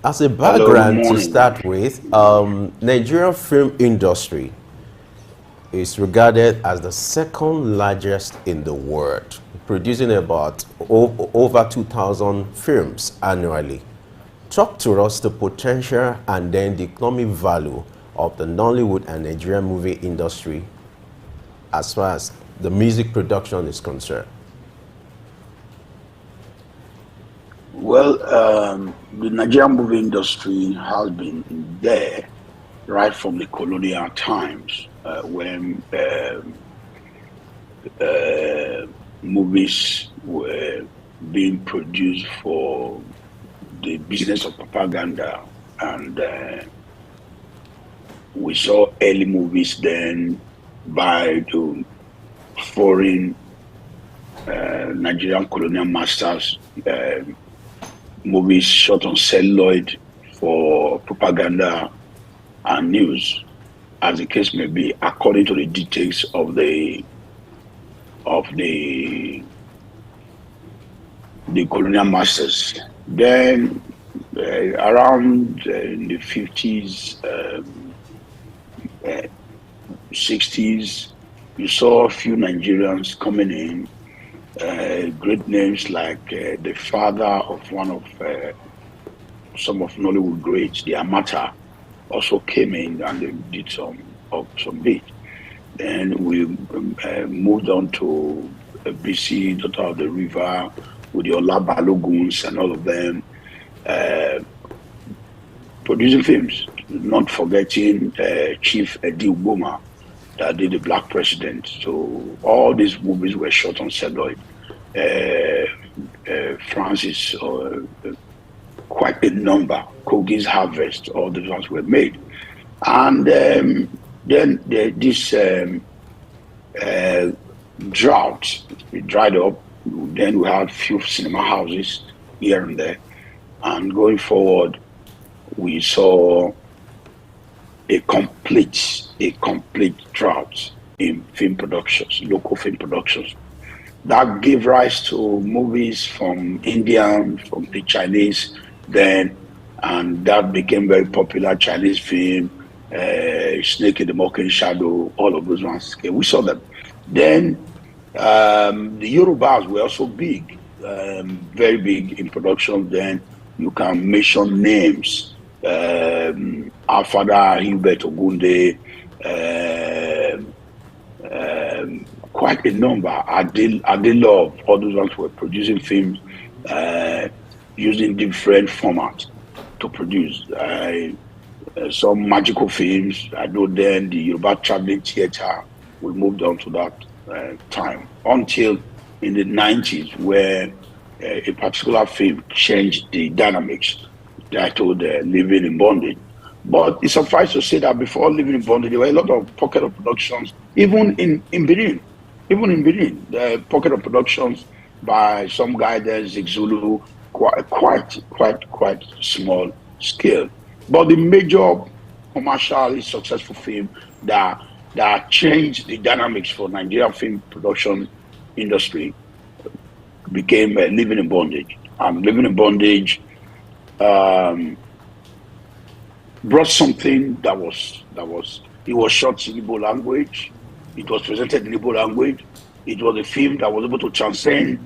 As a Hello, good background to morning. start with, Nigerian film industry is regarded as the second largest in the world, producing about over 2,000 films annually. Talk to us the potential and then the economic value of the Nollywood and Nigerian movie industry as far as the music production is concerned. Well, the Nigerian movie industry has been there right from the colonial times when uh, movies were being produced for the business of propaganda. And we saw early movies then by the foreign Nigerian colonial masters, movies shot on celluloid for propaganda and news, as the case may be, according to the details of the colonial masters. Then around in the 50s, 60s, you saw a few Nigerians coming in, great names like the father of one of some of Nollywood greats, the Amata, also came in and they did some bit. Then we moved on to BC, Daughter of the River, with the Olabaloguns and all of them, uh, producing films. Not forgetting Chief Eddie Uboma that did The Black President. So all these movies were shot on celluloid. Francis, quite a number. Kogi's Harvest, all these ones were made. And then this uh, drought, it dried up. Then we had few cinema houses here and there. And going forward, we saw a complete drought in film productions, local film productions. That gave rise to movies from India, from the Chinese then, and that became very popular. Chinese film, Snake in the Mocking Shadow, all of those ones. Okay, we saw them. Then the Yorubas were also big, very big in production. Then you can mention names. Our father Hubert Ogunde, um, quite a number. I did love all those ones were producing films uh, using different formats to produce. Some magical films. I know then the Yoruba Traveling Theatre, we moved on to that time until in the 90s, where a particular film changed the dynamics, titled Living in Bondage. But it's suffice to say that before Living in Bondage, there were a lot of pocket of productions, even in Benin. Even in Benin, the pocket of productions by some guy there, Zigzulu, quite small scale. But the major commercially successful film that changed the dynamics for Nigerian film production industry became Living in Bondage. Living in Bondage um, brought something that was it was shot in Igbo language. It was presented in Igbo language. It was a film that was able to transcend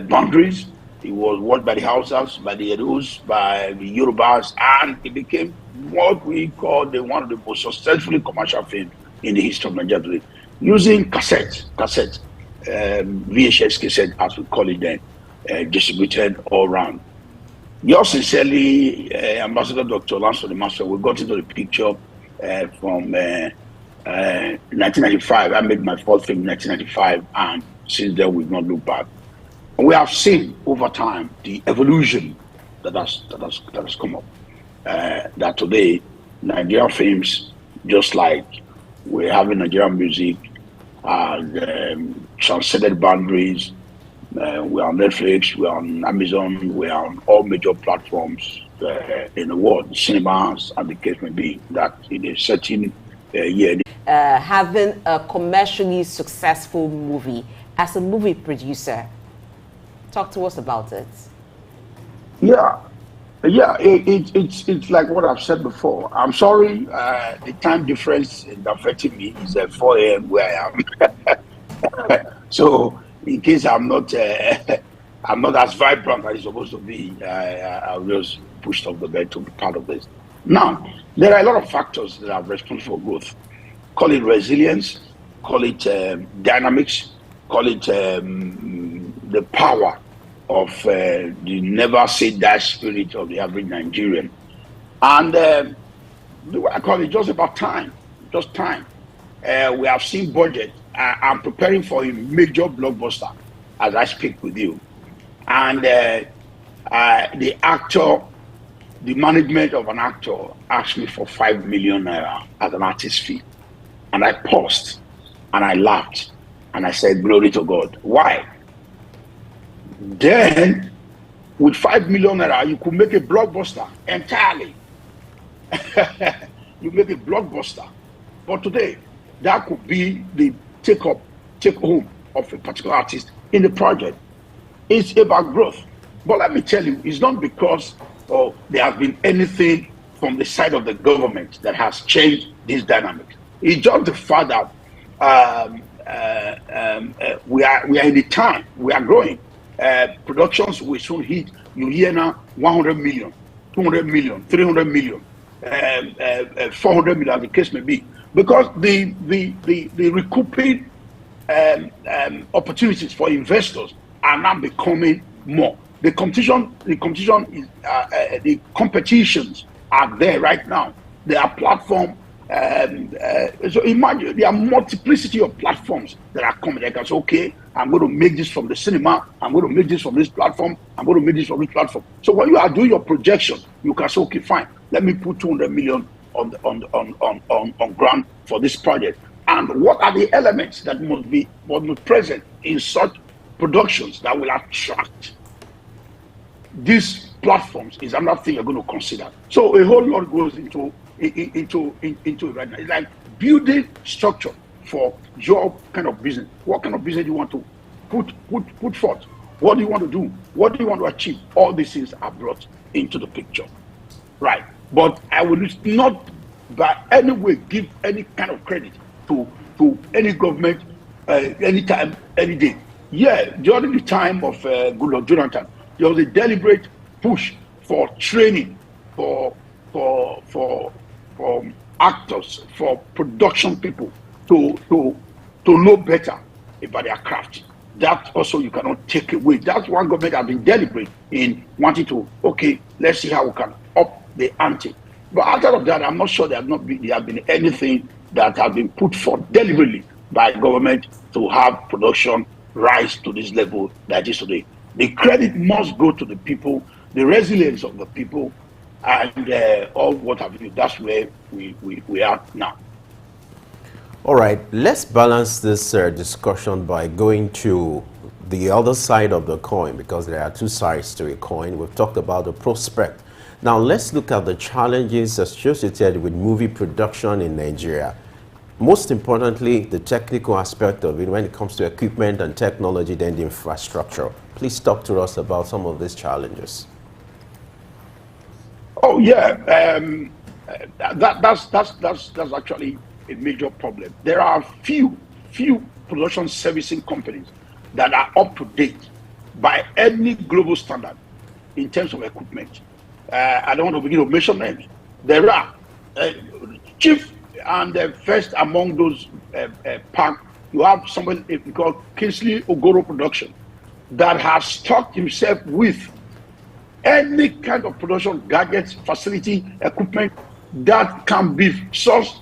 boundaries. It was watched by the Hausas, by the Edus, by the Yorubas, and it became what we call one of the most successfully commercial films in the history of Nigeria today, using cassette, VHS cassette, as we call it then, distributed all around. Yours sincerely, Ambassador Dr. Lanson the Master, we got into the picture from 1995. I made my first film in 1995, and since then we've not looked back. And we have seen over time the evolution that has come up. That today Nigerian films, just like we're having Nigerian music, transcended boundaries. We're on Netflix, we're on Amazon, we're on all major platforms in the world, cinemas, and the case may be, that in a certain year. Having a commercially successful movie as a movie producer. Talk to us about it. Yeah, Yeah, it's like what I've said before. I'm sorry, the time difference is affecting me is at 4 a.m. where I am. So in case I'm not I'm not as vibrant as it's supposed to be, I'll just pushed off the bed to be part of this. Now, there are a lot of factors that are responsible for growth. Call it resilience, call it dynamics, call it the power of the never say die spirit of the average Nigerian. And the way I call it, just about time, just time. We have seen budget. I'm preparing for a major blockbuster as I speak with you. And the actor, the management of an actor asked me for 5 million naira as an artist fee. And I paused and I laughed and I said, glory to God. Why? Then, with 5 million naira, you could make a blockbuster entirely. You make a blockbuster. But today, that could be the take home of a particular artist in the project. It's about growth. But let me tell you, it's not because there has been anything from the side of the government that has changed this dynamic. It's just the fact that we are in the time, we are growing. Productions will soon hit, you hear now, 100 million, 200 million, 300 million, 400 million, as the case may be. Because the recouping opportunities for investors are now becoming more. The competitions are there right now. There are platforms. So imagine there are multiplicity of platforms that are coming. They can say, okay, I'm going to make this from the cinema. I'm going to make this from this platform. I'm going to make this from this platform. So when you are doing your projection, you can say, okay, fine. Let me put 200 million on ground for this project. And what are the elements that must be present in such productions that will attract these platforms is another thing you're going to consider. So a whole lot goes into it right now. It's like building structure for your kind of business. What kind of business do you want to put forth? What do you want to do? What do you want to achieve? All these things are brought into the picture, right? But I will not by any way give any kind of credit to any government anytime, any day. Yeah, during the time of Goodluck Jonathan, there was a deliberate push for training for actors, for production people to know better about their craft. That also you cannot take away. That's one government has been deliberate in wanting to, okay, let's see how we can up the ante. But outside of that, I'm not sure there have been anything that has been put forth deliberately by government to have production rise to this level that is today. The credit must go to the people, the resilience of the people, and all what have you. That's where we are now. All right, let's balance this discussion by going to the other side of the coin, because there are two sides to a coin. We've talked about the prospect. Now let's look at the challenges associated with movie production in Nigeria. Most importantly, the technical aspect of it when it comes to equipment and technology, then the infrastructure. Please talk to us about some of these challenges. Oh yeah, that's actually a major problem. There are few production servicing companies that are up to date by any global standard in terms of equipment. I don't want to begin to mention names. There are chief and first among those pack, you have somebody called Kingsley Ogoro Production that has stocked himself with any kind of production gadgets, facility, equipment that can be sourced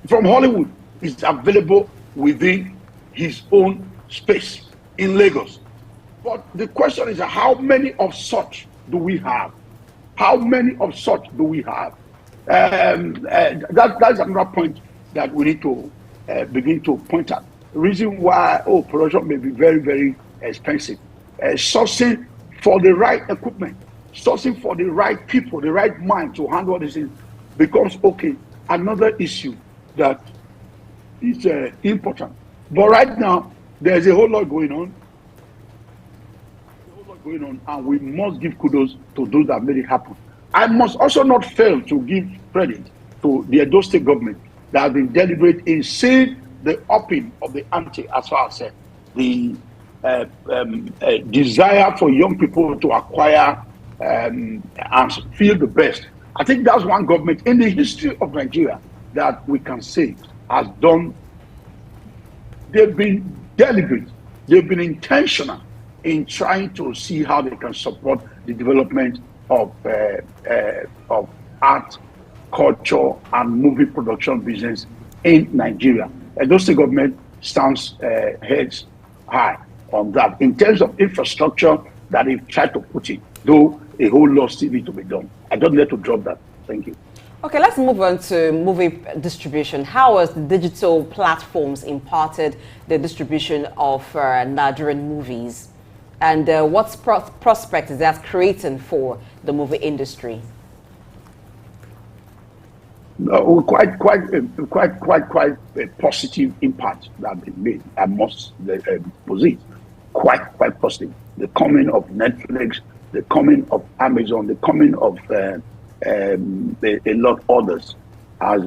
from Hollywood. Is available within his own space in Lagos. But the question is, how many of such do we have? How many of such do we have? That's another point that we need to begin to point at. The reason why production may be very, very expensive. Sourcing for the right equipment, sourcing for the right people, the right mind to handle this thing becomes another issue that is important. But right now, there's a whole lot going on. And we must give kudos to those that made it happen. I must also not fail to give credit to the Edo State government that has been deliberate in seeing the upping of the ante, as far as the desire for young people to acquire and feel the best. I think that's one government in the history of Nigeria that we can say has done. They've been deliberate, they've been intentional in trying to see how they can support the development of art, culture, and movie production business in Nigeria. And those government stands heads high on that. In terms of infrastructure that they've tried to put in, though a whole lot still need to be done. I don't need to drop that. Thank you. Okay, let's move on to movie distribution. How has the digital platforms imparted the distribution of Nigerian movies? And what prospect is that creating for the movie industry? No, quite a positive impact that they made. I must posit. Quite positive. The coming of Netflix, the coming of Amazon, the coming of a lot of others has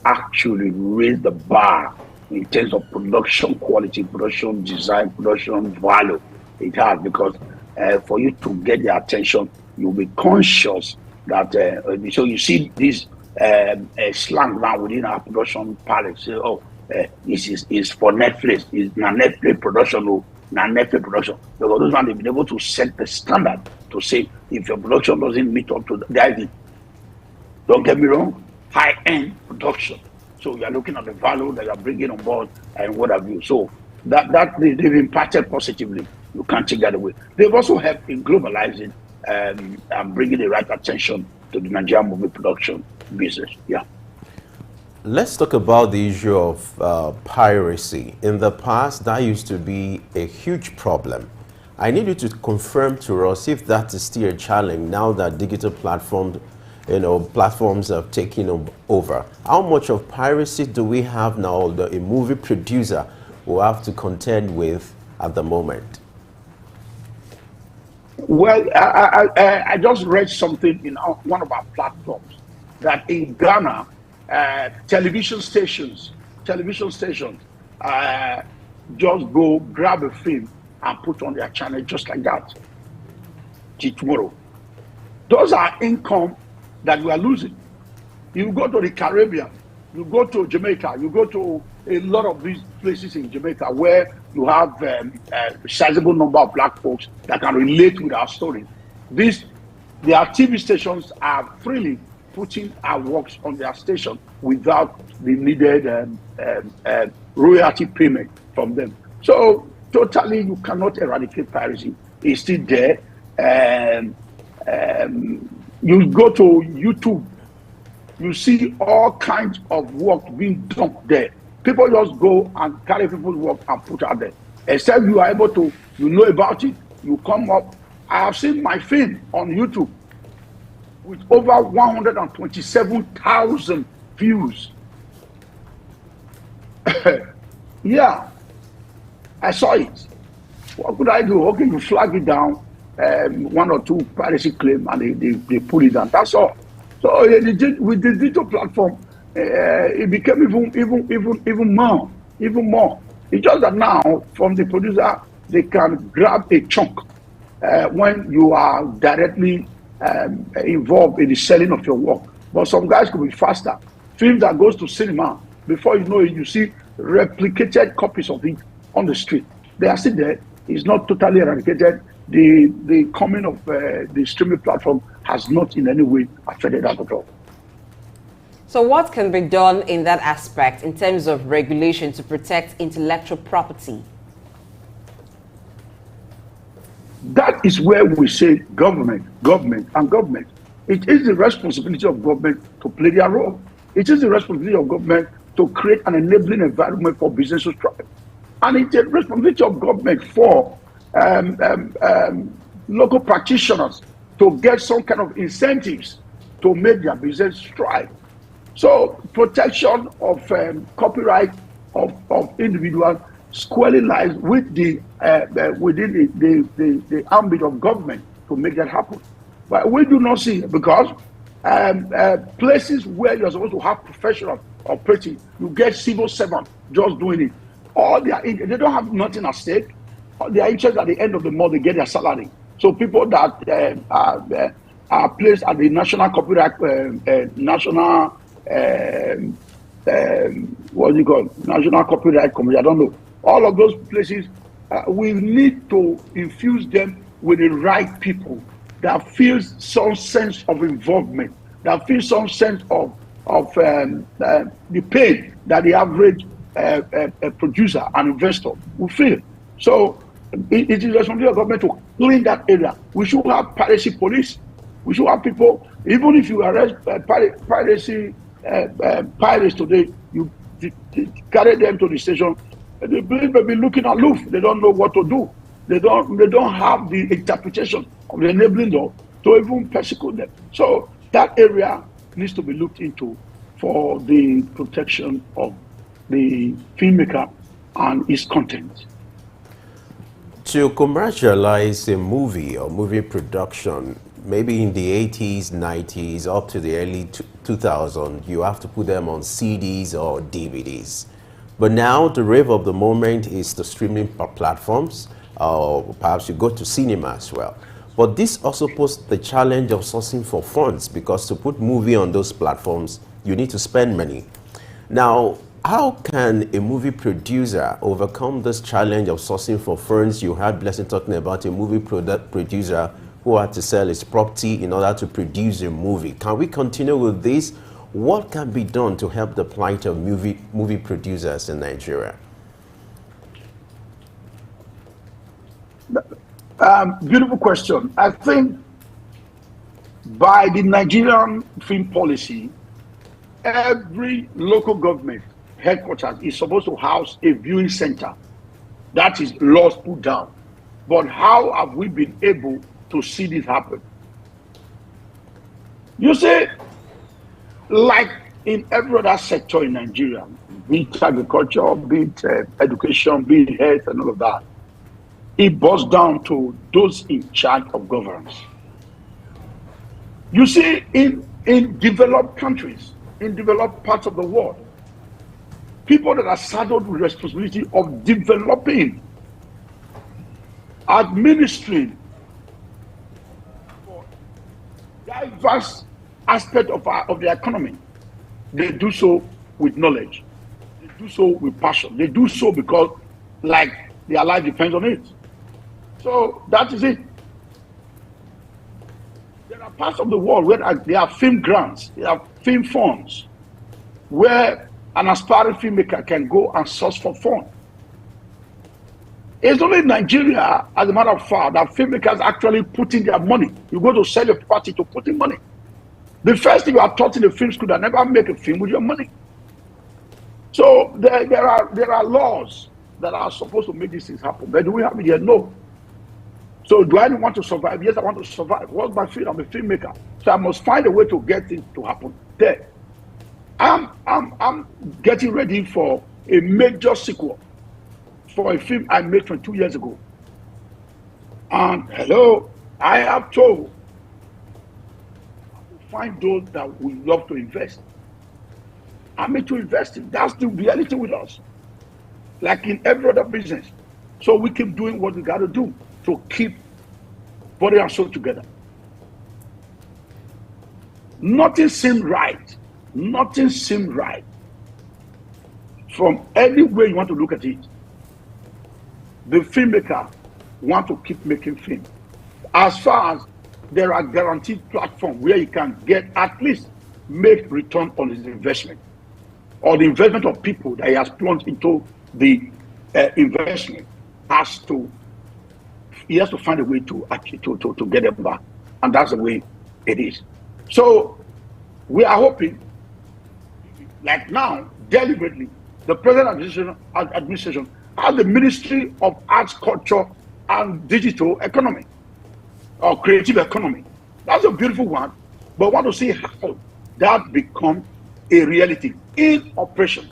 actually raised the bar in terms of production quality, production design, production value. It has, because for you to get their attention, you'll be conscious that so you see this slang now within our production palette. Say, oh, this is for Netflix. It's not Netflix production or not Netflix production. Because those ones, they've been able to set the standard to say if your production doesn't meet up to the idea. Don't get me wrong, high-end production. So you are looking at the value that you are bringing on board and what have you. So that they've impacted positively. You can't take that away. They've also helped in globalizing and bringing the right attention to the Nigerian movie production business. Yeah. Let's talk about the issue of piracy. In the past, that used to be a huge problem. I need you to confirm to us if that is still a challenge now that digital platforms have taken over. How much of piracy do we have now that a movie producer will have to contend with at the moment? Well, I just read something in one of our platforms that in Ghana, television stations just go grab a film and put on their channel just like that till tomorrow. Those are income that we are losing. You go to the Caribbean, you go to Jamaica, you go to a lot of these places in Jamaica where you have a sizable number of black folks that can relate with our story. Their TV stations are freely putting our works on their station without the needed royalty payment from them. So totally, you cannot eradicate piracy. It's still there. You go to YouTube, you see all kinds of work being dumped there. People just go and carry people's work and put out there. Except you are able to, you know about it, you come up. I have seen my film on YouTube with over 127,000 views. Yeah, I saw it. What could I do? Okay, you flag it down, one or two piracy claim, and they pull it down. That's all. So with the digital platform, it became even more. It's just that now, from the producer, they can grab a chunk when you are directly involved in the selling of your work. But some guys could be faster. Films that goes to cinema, before you know it, you see replicated copies of it on the street. They are still there. It's not totally eradicated. The coming of the streaming platform has not in any way affected that at all. So what can be done in that aspect in terms of regulation to protect intellectual property? That is where we say government. It is the responsibility of government to play their role. It is the responsibility of government to create an enabling environment for business to thrive. And it's the responsibility of government for local practitioners to get some kind of incentives to make their business thrive. So protection of copyright of individuals squarely lies with within the ambit of government to make that happen. But we do not see it because places where you're supposed to have professional operating, you get civil servants just doing it. They don't have nothing at stake. All their interest at the end of the month, they get their salary. So people that are placed at the National Copyright, what do you call it? National Copyright Committee, I don't know. All of those places, we need to infuse them with the right people that feels some sense of involvement, that feels some sense of the pain that the average producer and investor will feel. So it is responsibility of government to clean that area. We should have piracy police. We should have people, even if you arrest piracy pirates today, you carry them to the station. The police may be looking aloof. They don't know what to do. They don't have the interpretation of the enabling law to even persecute them. So that area needs to be looked into for the protection of the filmmaker and its content. To commercialize a movie or movie production, maybe in the 80s, 90s, up to the early 2000s, you have to put them on CDs or DVDs. But now the rave of the moment is the streaming platforms, or perhaps you go to cinema as well. But this also poses the challenge of sourcing for funds, because to put movie on those platforms, you need to spend money. Now, how can a movie producer overcome this challenge of sourcing for funds? You heard Blessing talking about a movie producer who had to sell his property in order to produce a movie. Can we continue with this? What can be done to help the plight of movie producers in Nigeria? Beautiful question. I think by the Nigerian film policy, every local government headquarters is supposed to house a viewing center. That is laws put down. But how have we been able to see this happen? You see, like in every other sector in Nigeria, be it agriculture, be it education, be it health and all of that, it boils down to those in charge of governance. You see, in developed countries, in developed parts of the world, people that are saddled with responsibility of developing, administering diverse aspect of the economy, they do so with knowledge. They do so with passion. They do so because, like, their life depends on it. So that is it. There are parts of the world where there are film grants, there are film funds, where an aspiring filmmaker can go and source for funds. It's only in Nigeria, as a matter of fact, that filmmakers actually put in their money. You go to sell your property to put in money. The first thing you are taught in the film school that never make a film with your money. So there are laws that are supposed to make these things happen. But do we have it yet? No. So do I want to survive? Yes, I want to survive. What's my field? I'm a filmmaker. So I must find a way to get things to happen there. I'm getting ready for a major sequel for a film I made 22 years ago. And hello, I have told find those that would love to invest. I'm into investing. That's the reality with us. Like in every other business. So we keep doing what we got to do to keep body and soul together. Nothing seemed right. Nothing seemed right. From any way you want to look at it, the filmmaker want to keep making film. As far as there are guaranteed platforms where you can get at least make return on his investment, or the investment of people that he has plunged into the investment, he has to find a way to get them back, and that's the way it is. So we are hoping, like now, deliberately, the present administration has the Ministry of Arts, Culture, and Digital Economy, or Creative Economy. That's a beautiful one, but I want to see how that becomes a reality in operations.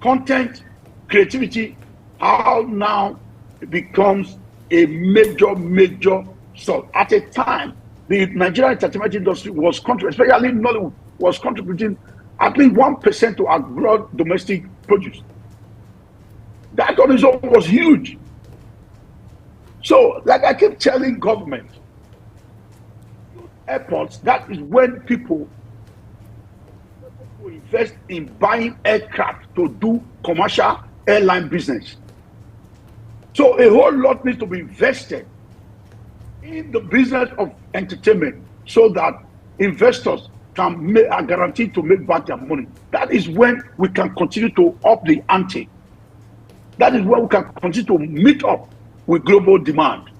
Content, creativity, how now it becomes a major source at a time the Nigerian entertainment industry was contributing, especially Nollywood, was contributing at least 1% to our gross domestic produce. That on its own was huge. So, like I keep telling government, airports, that is when people invest in buying aircraft to do commercial airline business. So a whole lot needs to be invested in the business of entertainment so that investors are guaranteed to make back their money. That is when we can continue to up the ante. That is when we can continue to meet up with global demand.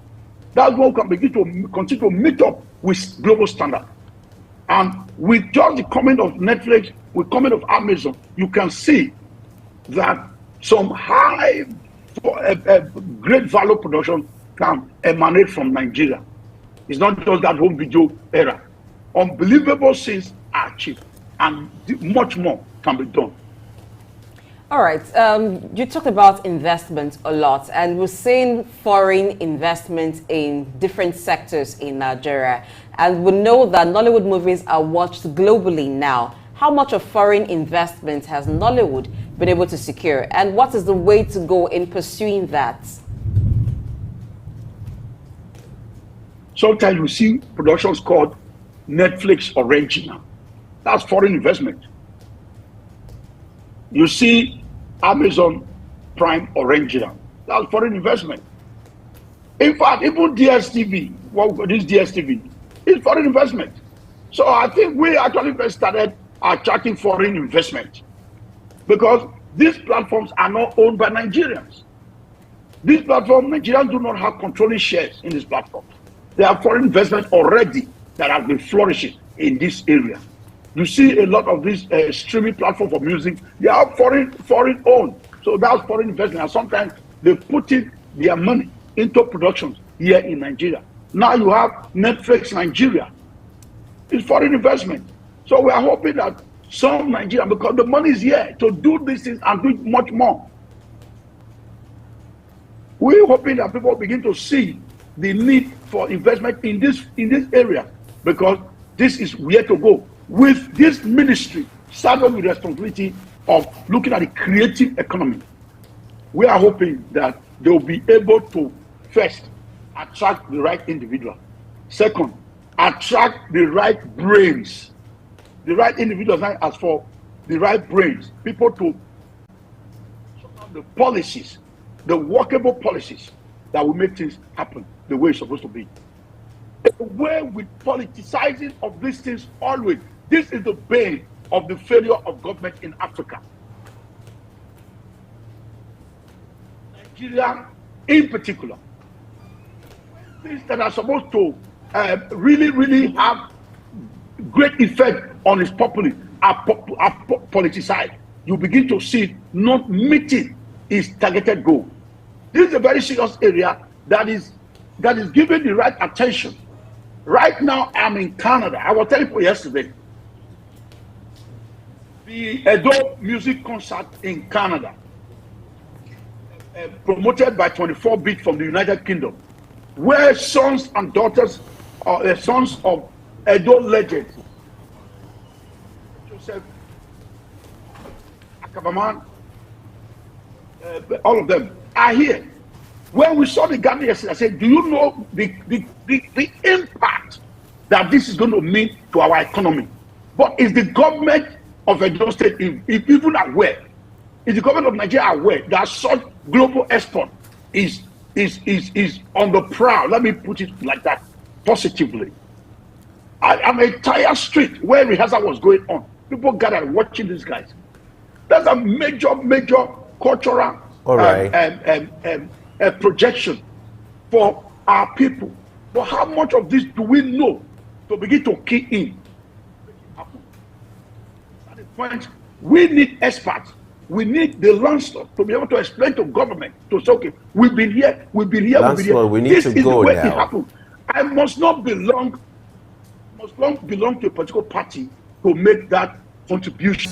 That's when we can begin to continue to meet up with global standard. And with just the coming of Netflix, with coming of Amazon, you can see that some high, great value production can emanate from Nigeria. It's not just that home video era. Unbelievable things are achieved, and much more can be done. All right. You talked about investment a lot, and we're seeing foreign investment in different sectors in Nigeria. And we know that Nollywood movies are watched globally now. How much of foreign investment has Nollywood been able to secure? And what is the way to go in pursuing that? Sometimes you see productions called Netflix original. That's foreign investment. You see Amazon Prime original. That's foreign investment. In fact, even DSTV, this DSTV, is foreign investment. So I think we actually started attracting foreign investment because these platforms are not owned by Nigerians. These platforms, Nigerians do not have controlling shares in these platforms. There are foreign investment already that have been flourishing in this area. You see a lot of these streaming platforms for music, they are foreign owned. So that's foreign investment. And sometimes they put in their money into productions here in Nigeria. Now you have Netflix Nigeria. It's foreign investment. So we are hoping that some Nigerians, because the money is here to do these things and do much more. We're hoping that people begin to see the need for investment in this area, because this is where to go. With this ministry, started with the responsibility of looking at the creative economy. We are hoping that they will be able to, first, attract the right individual. Second, attract the right brains. The right individuals, as for the right brains, people to the policies, the workable policies that will make things happen the way it's supposed to be. Where with politicizing of these things always, this is the bane of the failure of government in Africa. Nigeria in particular. Things that are supposed to really have great effect on its populace are politicized. You begin to see it not meeting its targeted goal. This is a very serious area that is given the right attention. Right now, I'm in Canada. I was telling you yesterday, the Edo Music Concert in Canada, promoted by 24-Bit from the United Kingdom, where sons and daughters, sons of Edo legends, Joseph Akabaman, all of them are here. When we saw the gathering yesterday, I said, do you know the impact that this is going to mean to our economy? But is the government of Edo State even aware? Is the government of Nigeria aware that such global export is on the prowl? Let me put it like that, positively. I'm a entire street where rehearsal was going on. People gathered watching these guys. That's a major cultural projection for our people. But how much of this do we know to begin to key in? At the point, we need experts. We need the Lancelot to be able to explain to government, to say, okay, we've been here. Lancelot, we need this to is go the way now. it happened. I must not belong to a political party to make that contribution.